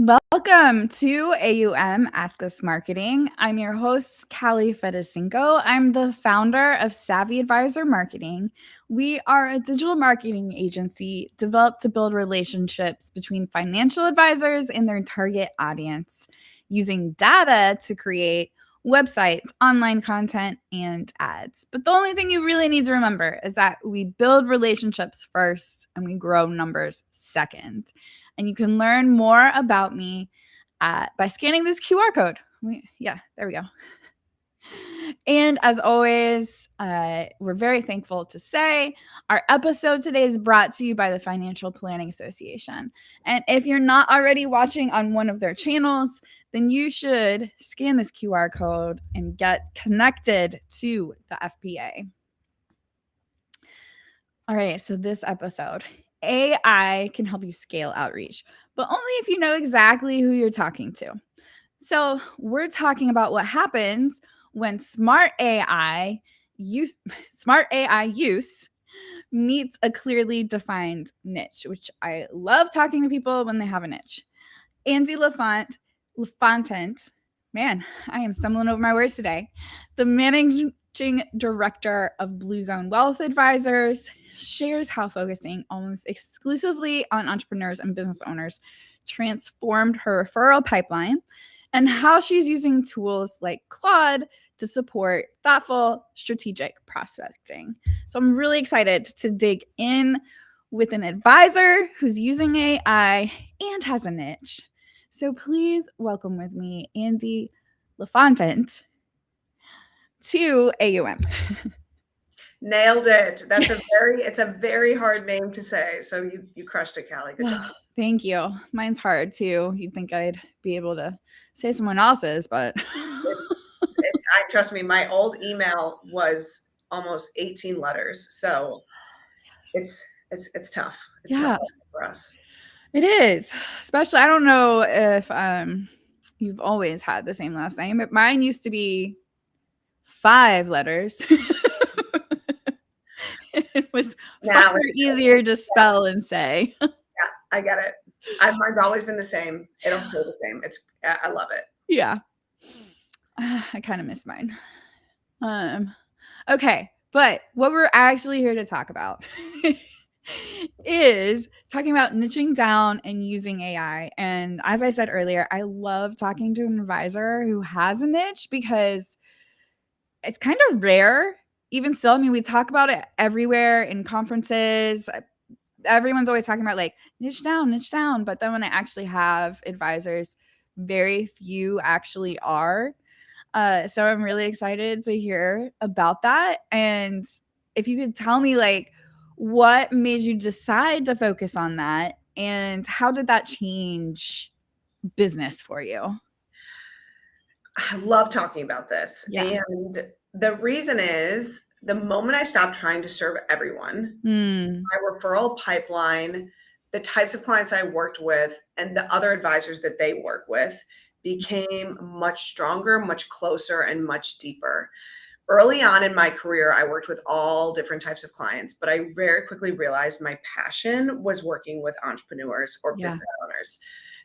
Welcome to A.U.M. Ask Us Marketing. I'm your host, Kalli Fedusenko. I'm the founder of Savvy Advisor Marketing. We are a digital marketing agency developed to build relationships between financial advisors and their target audience using data to create websites, online content, and ads. But the only thing you really need to remember is that we build relationships first and we grow numbers second. And you can learn more about me by scanning this QR code. There we go. And as always, we're very thankful to say our episode today is brought to you by the Financial Planning Association. And if you're not already watching on one of their channels, then you should scan this QR code and get connected to the FPA. All right, so this episode, AI can help you scale outreach, but only if you know exactly who you're talking to. So, we're talking about what happens when smart AI use meets a clearly defined niche, which I love talking to people when they have a niche. Andie Lafontant, man, I am stumbling over my words today. The managing director of Blue Zone Wealth Advisors shares how focusing almost exclusively on entrepreneurs and business owners transformed her referral pipeline and how she's using tools like Claude to support thoughtful, strategic prospecting. So I'm really excited to dig in with an advisor who's using AI and has a niche. So please welcome with me Andie Lafontant to A.U.M. Nailed it. It's a very hard name to say. So you crushed it, Kalli. Good job. Thank you. Mine's hard too. You'd think I'd be able to say someone else's, but Trust me, my old email was almost 18 letters. So it's tough. It's tough for us. It is. Especially, I don't know if you've always had the same last name, but mine used to be 5 letters. It was far easier to spell and say. Yeah, I get it. Mine's always been the same. It'll stay the same. I love it. Yeah. I kind of miss mine. Okay, but what we're actually here to talk about is talking about niching down and using AI. And as I said earlier, I love talking to an advisor who has a niche because it's kind of rare. Even still, I mean, we talk about it everywhere in conferences. Everyone's always talking about like niche down. But then when I actually have advisors, very few actually are. So I'm really excited to hear about that. And if you could tell me like what made you decide to focus on that and how did that change business for you? I love talking about this. Yeah. And the reason is the moment I stopped trying to serve everyone, my referral pipeline, the types of clients I worked with, and the other advisors that they work with became much stronger, much closer, and much deeper. Early on in my career, I worked with all different types of clients, but I very quickly realized my passion was working with entrepreneurs or business owners.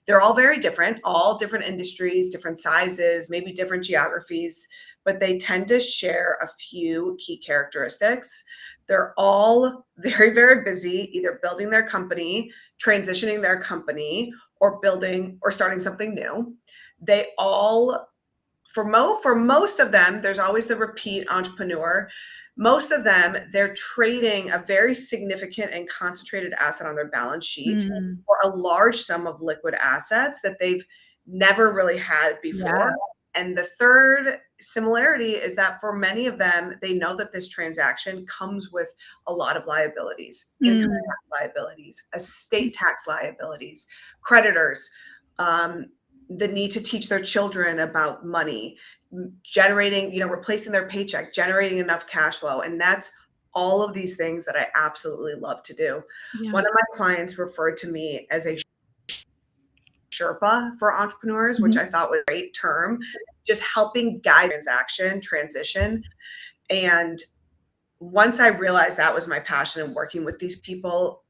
They're all very different, all different industries, different sizes, maybe different geographies, but they tend to share a few key characteristics. They're all very, very busy, either building their company, transitioning their company, or building or starting something new. They all, for most of them, there's always the repeat entrepreneur. Most of them, they're trading a very significant and concentrated asset on their balance sheet for a large sum of liquid assets that they've never really had before. And the third similarity is that for many of them, they know that this transaction comes with a lot of liabilities, income tax liabilities, estate tax liabilities, creditors, the need to teach their children about money, generating, replacing their paycheck, generating enough cash flow. And that's all of these things that I absolutely love to do. One of my clients referred to me as a Sherpa for entrepreneurs, which I thought was a great term, just helping guide transition. And once I realized that was my passion in working with these people,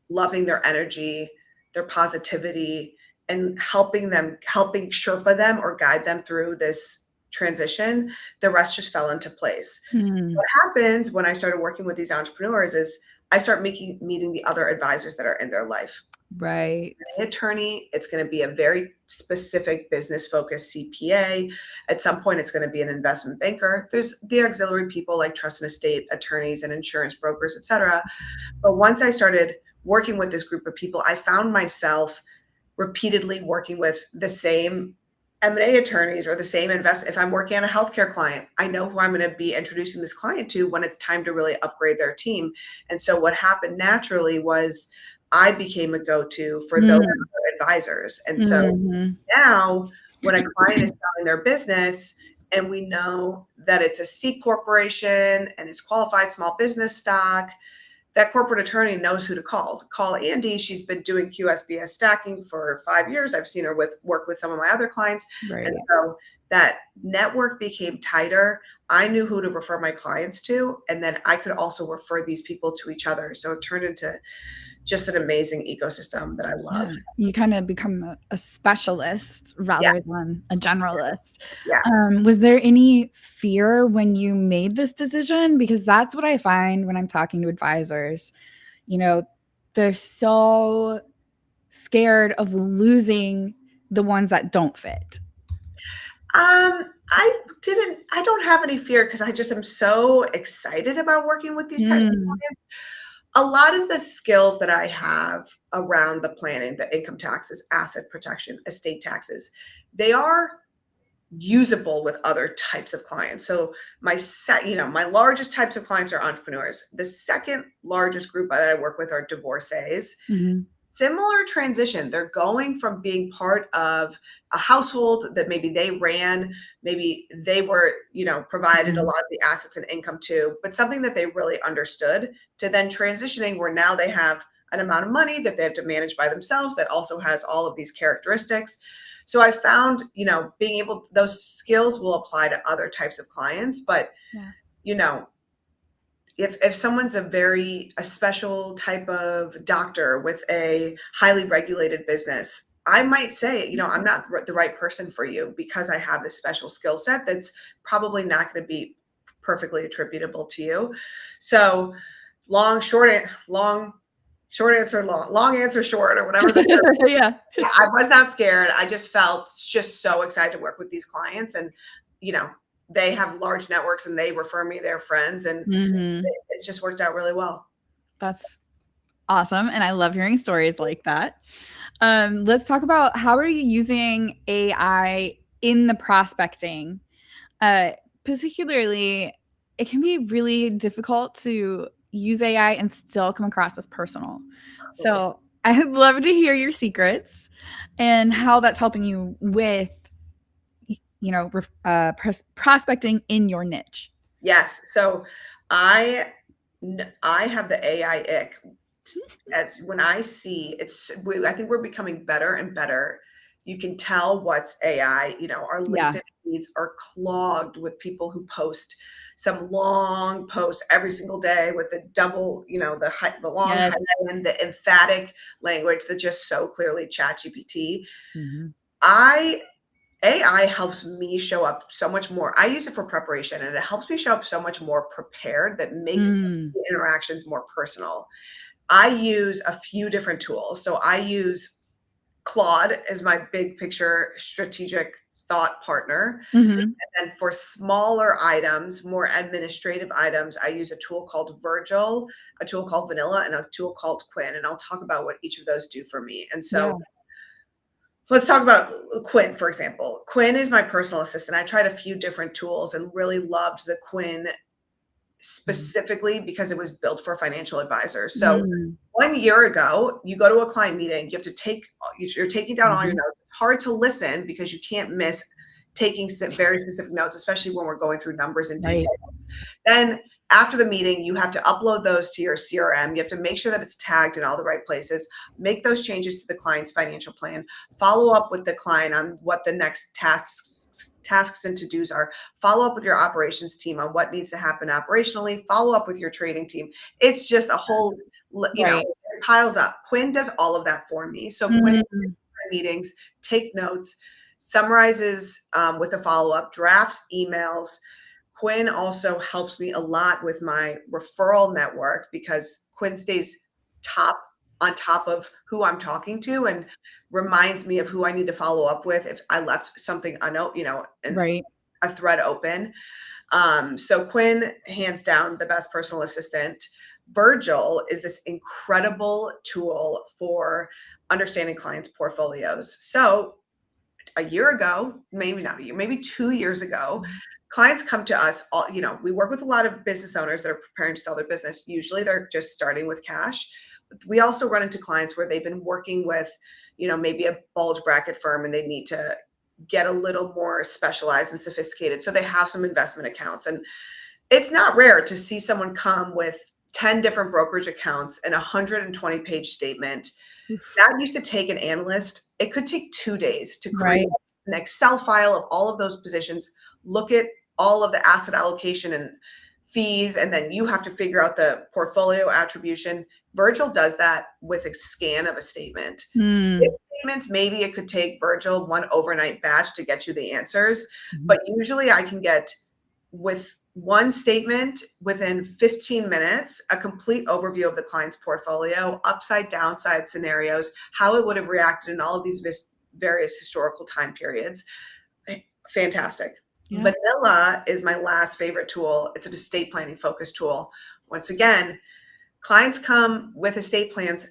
loving their energy, their positivity, and helping Sherpa them or guide them through this transition, the rest just fell into place. What happens when I started working with these entrepreneurs is I start meeting the other advisors that are in their life. Right. An attorney, it's going to be a very specific business focused CPA. At some point, it's going to be an investment banker. There's the auxiliary people like trust and estate attorneys and insurance brokers, et cetera. But once I started working with this group of people, I found myself repeatedly working with the same M&A attorneys or the same if I'm working on a healthcare client, I know who I'm going to be introducing this client to when it's time to really upgrade their team. And so what happened naturally was I became a go-to for those advisors. And so now when a client is selling their business and we know that it's a C corporation and it's qualified small business stock, that corporate attorney knows who to call. Call Andie. She's been doing QSBS stacking for 5 years. I've seen her work with some of my other clients. Right. And so that network became tighter. I knew who to refer my clients to, and then I could also refer these people to each other. So it turned into just an amazing ecosystem that I love. Yeah. You kind of become a specialist rather than a generalist. Yeah. Was there any fear when you made this decision? Because that's what I find when I'm talking to advisors. You know, they're so scared of losing the ones that don't fit. I don't have any fear because I just am so excited about working with these types of clients. A lot of the skills that I have around the planning, the income taxes, asset protection, estate taxes, they are usable with other types of clients. So my largest types of clients are entrepreneurs. The second largest group that I work with are divorcees. Similar transition. They're going from being part of a household that maybe they ran, maybe they were, provided a lot of the assets and income to, but something that they really understood, to then transitioning where now they have an amount of money that they have to manage by themselves that also has all of these characteristics. So I found, those skills will apply to other types of clients, but, if someone's a special type of doctor with a highly regulated business, I might say, I'm not the right person for you because I have this special skill set that's probably not going to be perfectly attributable to you. So long answer long, or whatever. Yeah. I was not scared. I just felt just so excited to work with these clients, and they have large networks and they refer me their friends, and it's just worked out really well. That's awesome. And I love hearing stories like that. Let's talk about, how are you using AI in the prospecting? Particularly, it can be really difficult to use AI and still come across as personal. So I'd love to hear your secrets and how that's helping you with prospecting in your niche. Yes. So I have the AI ick. As when I see I think we're becoming better and better. You can tell what's AI. Our LinkedIn feeds are clogged with people who post some long post every single day with the double, the long headline, the emphatic language that just so clearly ChatGPT. AI helps me show up so much more. I use it for preparation, and it helps me show up so much more prepared. That makes the interactions more personal. I use a few different tools. So I use Claude as my big picture strategic thought partner. And then for smaller items, more administrative items, I use a tool called Virgil, a tool called Vanilla, and a tool called Quinn. And I'll talk about what each of those do for me. And so let's talk about Quinn, for example. Quinn is my personal assistant. I tried a few different tools and really loved the Quinn specifically because it was built for financial advisors. So 1 year ago, you go to a client meeting, you're taking down all your notes. It's hard to listen because you can't miss taking very specific notes, especially when we're going through numbers and details. Then after the meeting, you have to upload those to your CRM. You have to make sure that it's tagged in all the right places, make those changes to the client's financial plan, follow up with the client on what the next tasks and to-dos are, follow up with your operations team on what needs to happen operationally, follow up with your trading team. It's just a whole, it piles up. Quinn does all of that for me. So Quinn is meetings, take notes, summarizes with a follow-up, drafts emails. Quinn also helps me a lot with my referral network because Quinn stays on top of who I'm talking to and reminds me of who I need to follow up with if I left something and Right. a thread open. So Quinn, hands down, the best personal assistant. Virgil is this incredible tool for understanding clients' portfolios. So a year ago, maybe not a year, maybe 2 years ago, clients come to us we work with a lot of business owners that are preparing to sell their business. Usually they're just starting with cash. We also run into clients where they've been working with, maybe a bulge bracket firm and they need to get a little more specialized and sophisticated. So they have some investment accounts. And it's not rare to see someone come with 10 different brokerage accounts and a 120-page statement. That used to take an analyst, it could take 2 days to create an Excel file of all of those positions, look at all of the asset allocation and fees, and then you have to figure out the portfolio attribution. Virgil does that with a scan of a statement. Big statements, maybe it could take Virgil one overnight batch to get you the answers, but usually I can get, with one statement, within 15 minutes, a complete overview of the client's portfolio, upside, downside scenarios, how it would have reacted in all of these various historical time periods. Fantastic. Yeah. Vanilla is my last favorite tool. It's an estate planning focused tool. Once again, clients come with estate plans.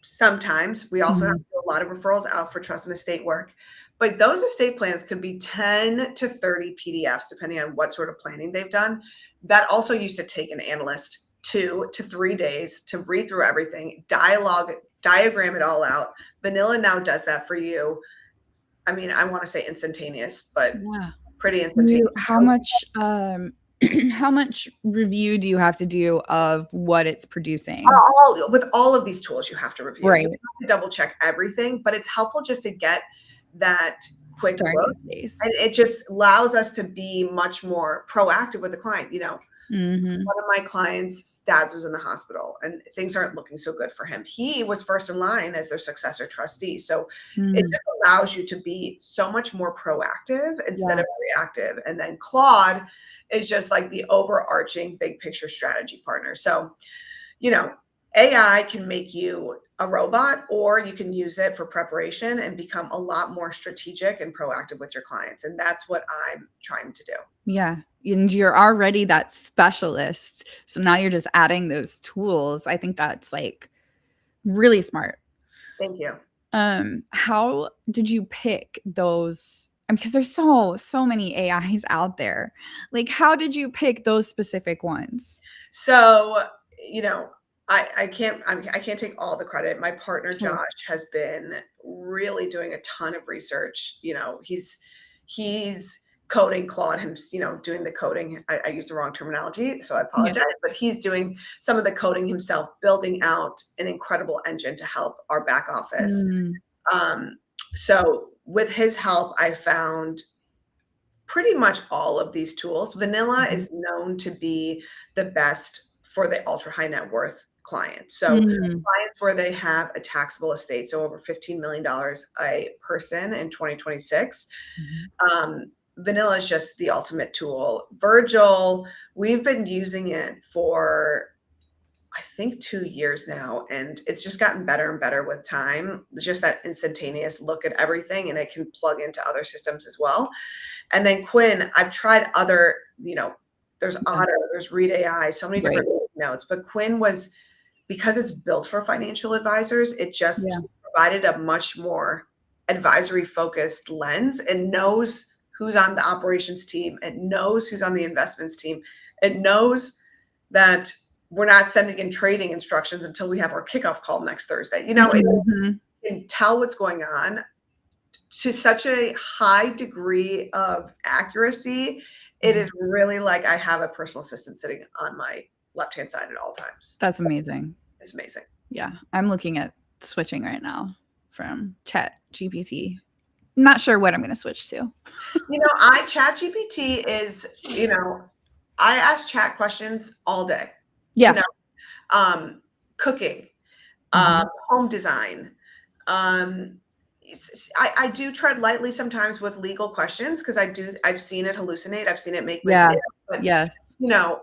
Sometimes we also have to do a lot of referrals out for trust and estate work. But those estate plans could be 10 to 30 PDFs, depending on what sort of planning they've done. That also used to take an analyst 2 to 3 days to read through everything, diagram it all out. Vanilla now does that for you. I mean, I want to say instantaneous, but pretty instantaneous. How much review do you have to do of what it's producing? With all of these tools, you have to review. Right. You have to double check everything, but it's helpful just to get that quick look. And it just allows us to be much more proactive with the client. One of my clients' dads was in the hospital and things aren't looking so good for him. He was first in line as their successor trustee. So it just allows you to be so much more proactive instead of reactive. And then Claude is just like the overarching big picture strategy partner. So, AI can make you a robot, or you can use it for preparation and become a lot more strategic and proactive with your clients. And that's what I'm trying to do. Yeah. And you're already that specialist. So now you're just adding those tools. I think that's like really smart. Thank you. How did you pick those? Because there's so many AIs out there. Like, how did you pick those specific ones? So, I can't take all the credit. My partner, Josh, has been really doing a ton of research. He's coding Claude, doing the coding. I use the wrong terminology, so I apologize, but he's doing some of the coding himself, building out an incredible engine to help our back office. So with his help, I found pretty much all of these tools. Vanilla is known to be the best for the ultra high net worth clients. So clients where they have a taxable estate, so over $15 million a person in 2026. Vanilla is just the ultimate tool. Virgil, we've been using it for, I think, 2 years now, and it's just gotten better and better with time. It's just that instantaneous look at everything, and it can plug into other systems as well. And then Quinn, I've tried other, there's Otter, there's Read AI, so many different notes, but Quinn was, because it's built for financial advisors, it just provided a much more advisory focused lens and knows who's on the operations team. It knows who's on the investments team. It knows that we're not sending in trading instructions until we have our kickoff call next Thursday. It can tell what's going on to such a high degree of accuracy. It is really like I have a personal assistant sitting on my left-hand side at all times. That's amazing. It's amazing. Yeah. I'm looking at switching right now from ChatGPT. Not sure what I'm going to switch to. ChatGPT is, I ask chat questions all day. Yeah. Cooking, home design, I do tread lightly sometimes with legal questions because I've seen it hallucinate. I've seen it make Yeah. mistakes. But Yes. you know,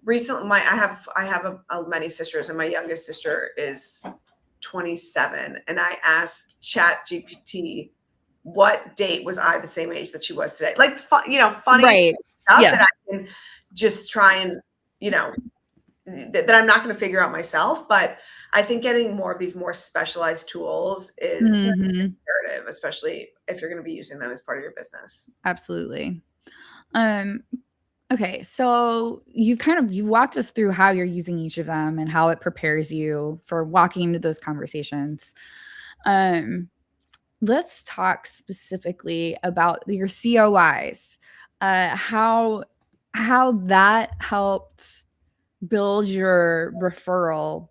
recently I have many sisters, and my youngest sister is 27, and I asked ChatGPT what date was I the same age that she was today. Like, funny Right. stuff Yeah. that I can just try and, you know, that I'm not going to figure out myself. But I think getting more of these more specialized tools is Mhm. imperative, especially if you're going to be using them as part of your business. Absolutely. Um, okay, so you've walked us through how you're using each of them and how it prepares you for walking into those conversations. Um, let's talk specifically about your COIs. How that helped build your referral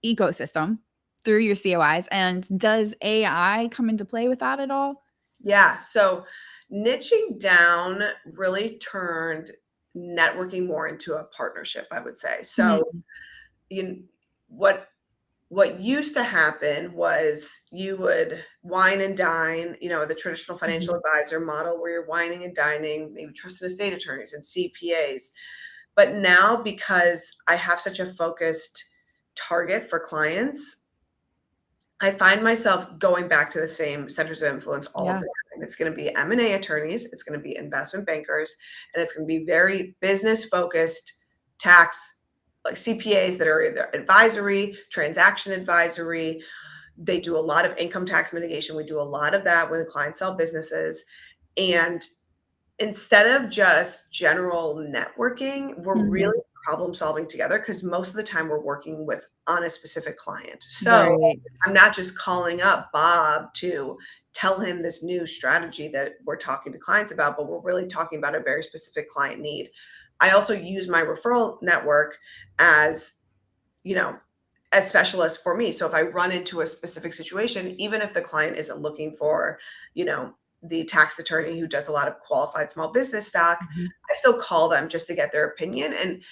ecosystem through your COIs, and does AI come into play with that at all? Yeah. So niching down really turned networking more into a partnership, I would say. So Mm, you what what used to happen was you would wine and dine, the traditional financial mhm, advisor model where you're wining and dining, maybe trusted estate attorneys and CPAs. But now, because I have such a focused target for clients, I find myself going back to the same centers of influence all of yeah, the time. It's going to be M&A attorneys, it's going to be investment bankers, and it's going to be very business focused tax, like CPAs that are either advisory, transaction advisory. They do a lot of income tax mitigation. We do a lot of that when clients sell businesses. And instead of just general networking, we're mhm, really problem solving together because most of the time we're working with on a specific client. So right, I'm not just calling up Bob to tell him this new strategy that we're talking to clients about, but we're really talking about a very specific client need. I also use my referral network as, you know, as specialists for me. So if I run into a specific situation, even if the client isn't looking for, you know, the tax attorney who does a lot of qualified small business stock, mhm, I still call them just to get their opinion. And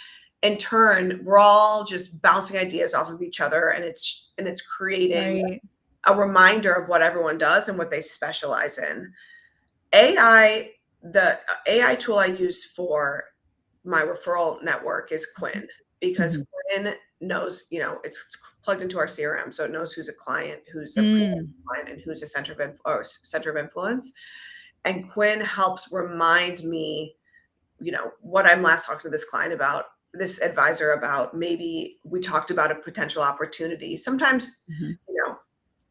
in turn, we're all just bouncing ideas off of each other, and it's creating right, a reminder of what everyone does and what they specialize in. AI, the AI tool I use for my referral network is Quinn, because mhm, Quinn knows, it's plugged into our CRM, so it knows who's a client, who's a previous mm, client, and who's a center of influence. And Quinn helps remind me, what I'm last talking to this client about, this advisor about. Maybe we talked about a potential opportunity. Sometimes, mhm, you know,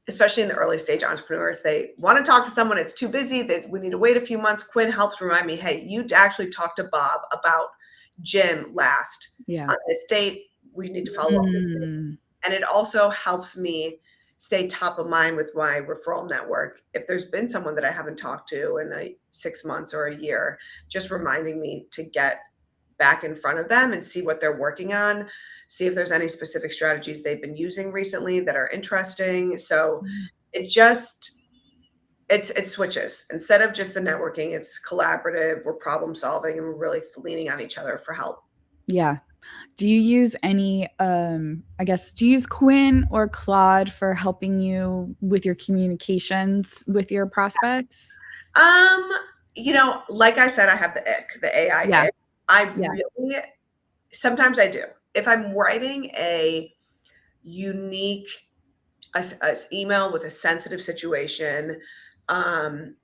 especially in the early stage entrepreneurs, they want to talk to someone, it's too busy, we need to wait a few months. Quinn helps remind me, hey, you actually talked to Bob about Jim last yeah, on this date. We need to follow up with you. mm, And it also helps me stay top of mind with my referral network. If there's been someone that I haven't talked to in 6 months or a year, just reminding me to get back in front of them and see what they're working on, see if there's any specific strategies they've been using recently that are interesting. So it just it switches. Instead of just the networking, it's collaborative, we're problem solving, and we're really leaning on each other for help. yeah. Do you use any, I guess, do you use Quinn or Claude for helping you with your communications with your prospects? Um, like I said, I have the AI Yeah, ick. I yeah, really sometimes I do. If I'm writing a unique email with a sensitive situation, um,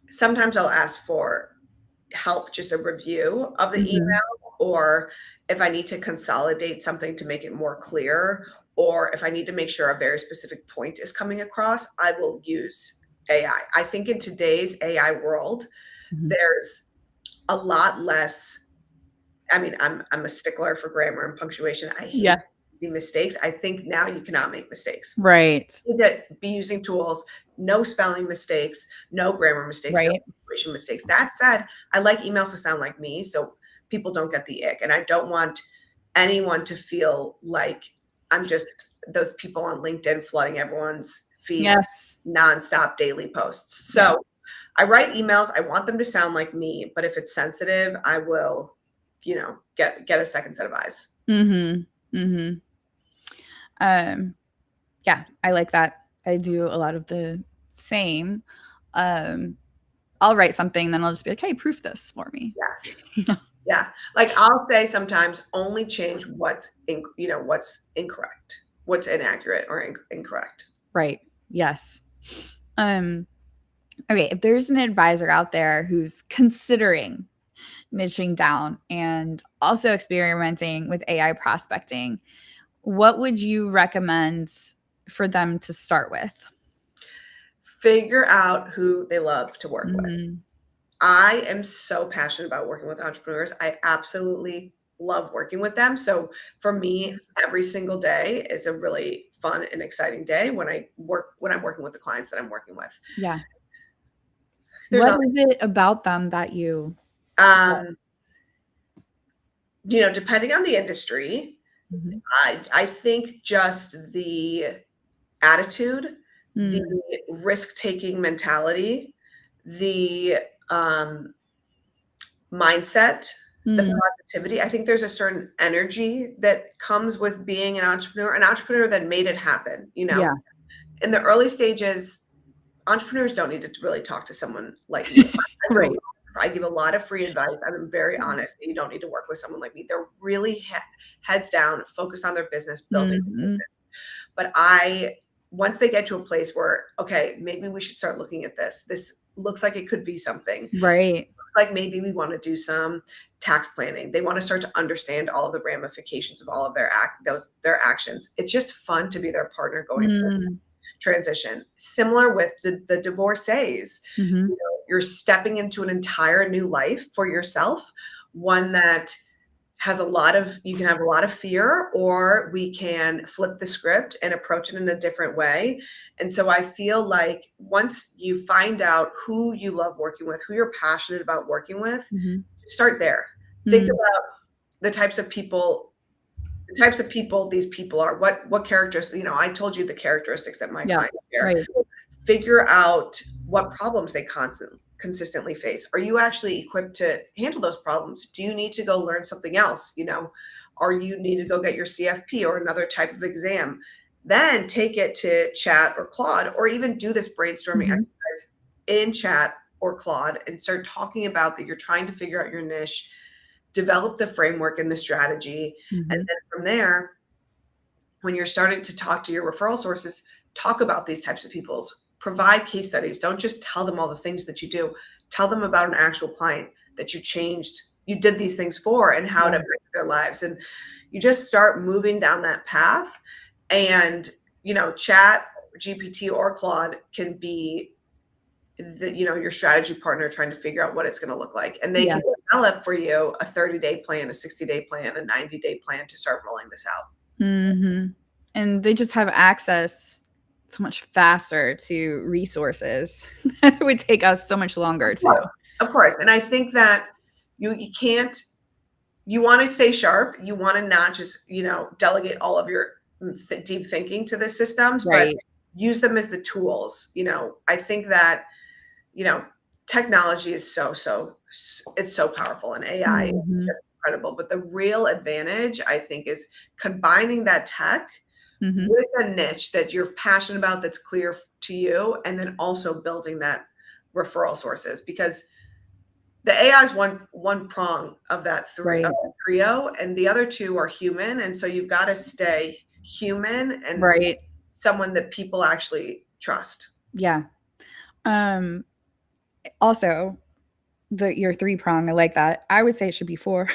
sometimes I'll ask for help, just a review of the mhm, email, or if I need to consolidate something to make it more clear, or if I need to make sure a very specific point is coming across, I will use AI. I think in today's AI world, mhm, there's a lot less. I mean, I'm a stickler for grammar and punctuation. I hate yeah, the mistakes. I think now you cannot make mistakes. right, You need to be using tools, no spelling mistakes, no grammar mistakes, no right, punctuation mistakes. That said, I like emails to sound like me, so people don't get the ick. And I don't want anyone to feel like I'm just those people on LinkedIn flooding everyone's feeds yes, nonstop daily posts. yeah, So I write emails. I want them to sound like me, but if it's sensitive, I will, get a second set of eyes. mhm, mhm, um, yeah, I like that. I do a lot of the Same. I'll write something, then I'll just be like, hey, proof this for me. Yes. Yeah. Like I'll say sometimes only change what's what's incorrect, what's inaccurate or incorrect. Right. Yes. Okay, if there's an advisor out there who's considering niching down and also experimenting with AI prospecting, what would you recommend for them to start with? Figure out who they love to work with. Mm-hmm. I am so passionate about working with entrepreneurs. I absolutely love working with them. So for me, every single day is a really fun and exciting day when I'm working with the clients that I'm working with. Yeah. There's What a is it about them that you love? um, depending on the industry, Mhm. I think just the attitude, the Mm, risk-taking mentality, the mindset, the mm, positivity. I think there's a certain energy that comes with being an entrepreneur that made it happen. yeah. In the early stages, entrepreneurs don't need to really talk to someone like me. Right. I give a lot of free advice. I'm very honest. You don't need to work with someone like me. They're really heads down, focused on their business, building. Mhm. But once they get to a place where, okay, maybe we should start looking at this. This looks like it could be something. Right. Like maybe we want to do some tax planning. They want to start to understand all of the ramifications of all of their actions. It's just fun to be their partner going through Mm, transition. Similar with the divorcees. mhm. You're stepping into an entire new life for yourself, one that you can have a lot of fear, or we can flip the script and approach it in a different way. And so I feel like once you find out who you love working with, who you're passionate about working with, Mhm. start there. Think Mm, about the types of people these people are. What characters, I told you the characteristics that my yeah. clients share. Right. Figure out what problems they consistently face. Are you actually equipped to handle those problems? Do you need to go learn something else? Or you need to go get your CFP or another type of exam? Then take it to Chat or Claude, or even do this brainstorming Mhm. exercise in Chat or Claude and start talking about that you're trying to figure out your niche, develop the framework and the strategy. And Mhm. then from there, when you're starting to talk to your referral sources, talk about these types of people's, provide case studies. Don't just tell them all the things that you do. Tell them about an actual client that you did these things for and how it Yeah. affected their lives. And you just start moving down that path. And, Chat, GPT, or Claude can be your strategy partner trying to figure out what it's going to look like. And they Yeah. can develop for you a 30-day plan, a 60-day plan, a 90-day plan to start rolling this out. Mhm. And they just have access so much faster to resources that it would take us so much longer Of to. course, of course, and I think that you can't you wanna stay sharp, you wanna not just, delegate all of your deep thinking to the systems, but Right. use them as the tools. I think that, you know, technology is it's so powerful, and AI is Mhm. just incredible, but the real advantage, I think, is combining that tech Mhm. with a niche that you're passionate about, that's clear to you, and then also building that referral sources, because the AI is one prong of Right. that trio, and the other two are human, and so you've got to stay human and Right. someone that people actually trust. Yeah. Um, Also, your three prong, I like that. I would say it should be four.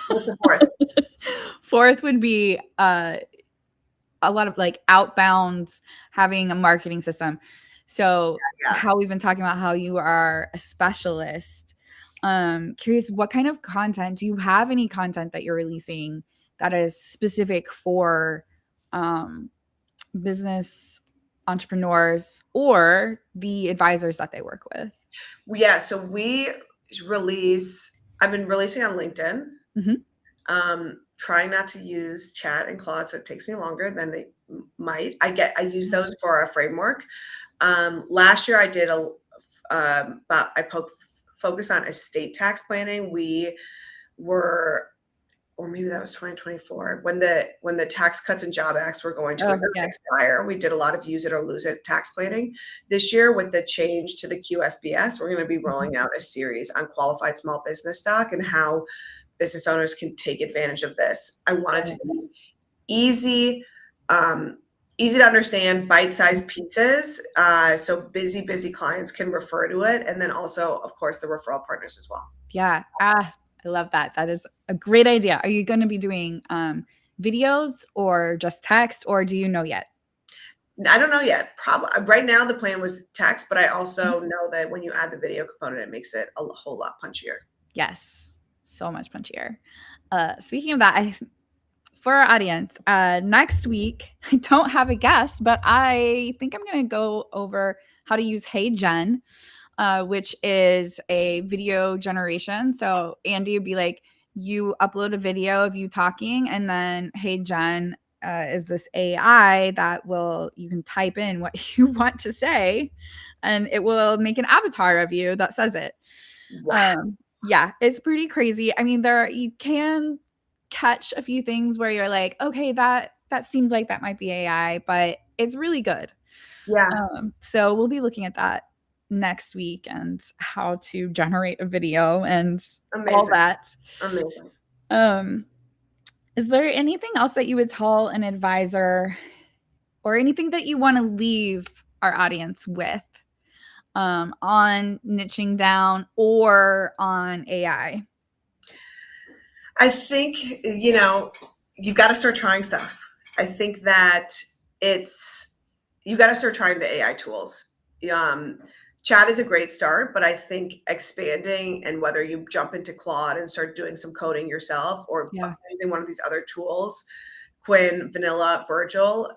What's the fourth? Fourth would be a lot of like outbounds, having a marketing system. So Yeah. how we've been talking about how you are a specialist. Curious, what kind of content do you have? Any content that you're releasing that is specific for um, business entrepreneurs or the advisors that they work with? Yeah, so I've been releasing on LinkedIn. Mhm. Trying not to use Chat and Claude, so it takes me longer than they might. I use those Mhm. for our framework. Last year I did about I focused on estate tax planning. We were or maybe that was 2024, when the Tax Cuts and Job Acts were going to Yeah. expire. We did a lot of use it or lose it tax planning. This year, with the change to the QSBS, we're going to be rolling out a series on qualified small business stock and how business owners can take advantage of this. I want it to be easy, easy to understand, bite-sized pieces, so busy clients can refer to it, and then also, of course, the referral partners as well. Yeah. I love that. That is a great idea. Are you going to be doing videos or just text, or do you know yet? I don't know yet. Probably right now the plan was text, but I also know that when you add the video component, it makes it a whole lot punchier. Yes, so much punchier. Speaking of that, for our audience, next week I don't have a guest, but I think I'm going to go over how to use Hey Jen, which is a video generation. So Andie would be like, you upload a video of you talking, and then Hey Jen is this AI that you can type in what you want to say, and it will make an avatar of you that says it. Wow. Yeah, it's pretty crazy. I mean, you can catch a few things where you're like, okay, that seems like that might be AI, but it's really good. Yeah. So we'll be looking at that next week and how to generate a video and all Amazing. that. Amazing. Is there anything else that you would tell an advisor, or anything that you want to leave our audience with on niching down or on AI? I think, you've got to start trying stuff. I think that you've got to start trying the AI tools. Chat is a great start, but I think expanding, and whether you jump into Claude and start doing some coding yourself, or using one of these other tools, Quinn, Vanilla, Virgil,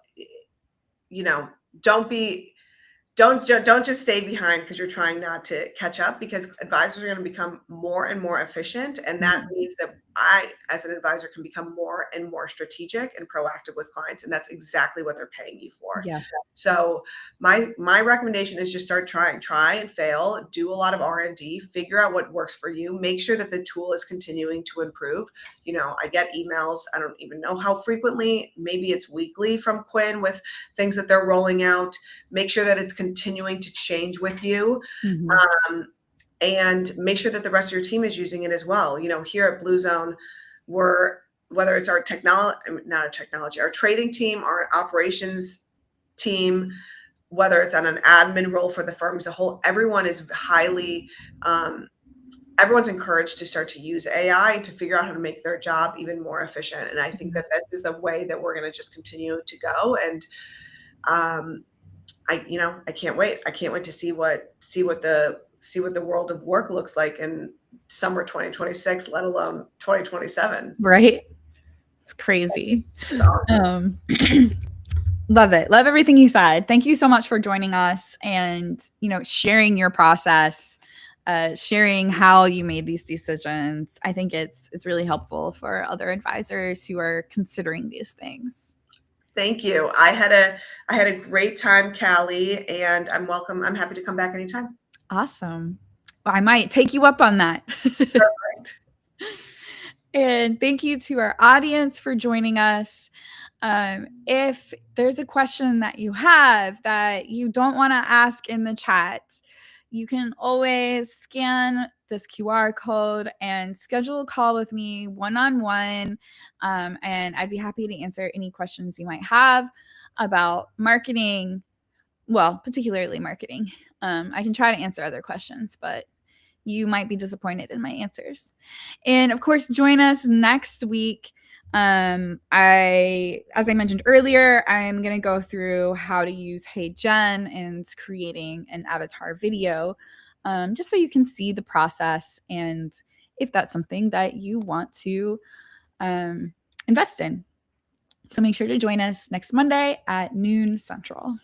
don't just stay behind because you're trying not to catch up, because advisors are going to become more and more efficient, and that means that I, as an advisor, can become more and more strategic and proactive with clients, and that's exactly what they're paying you for. Yeah. So my recommendation is just start try and fail, do a lot of R&D, figure out what works for you, make sure that the tool is continuing to improve. I get emails, I don't even know how frequently, maybe it's weekly, from Quinn with things that they're rolling out. Make sure that it's continuing to change with you. And make sure that the rest of your team is using it as well. Here at Blue Zone, whether it's our our trading team, our operations team, whether it's on an admin role for the firm as a whole, everyone is everyone's encouraged to start to use AI to figure out how to make their job even more efficient. And I think that this is the way that we're going to just continue to go. And I can't wait. I can't wait to see what the world of work looks like in summer 2026, let alone 2027. Right? It's crazy. It's awesome. Love it. Love everything you said. Thank you so much for joining us and, sharing your process, sharing how you made these decisions. I think it's really helpful for other advisors who are considering these things. Thank you. I had a great time, Kalli, and I'm happy to come back anytime. Awesome. Well, I might take you up on that. Perfect. And thank you to our audience for joining us. If there's a question that you have that you don't want to ask in the chat, you can always scan this QR code and schedule a call with me one-on-one. And I'd be happy to answer any questions you might have about marketing, well, particularly marketing. I can try to answer other questions, but you might be disappointed in my answers. And of course, join us next week. As I mentioned earlier, I'm going to go through how to use Hey Jen and creating an avatar video, just so you can see the process and if that's something that you want to invest in. So make sure to join us next Monday at noon Central.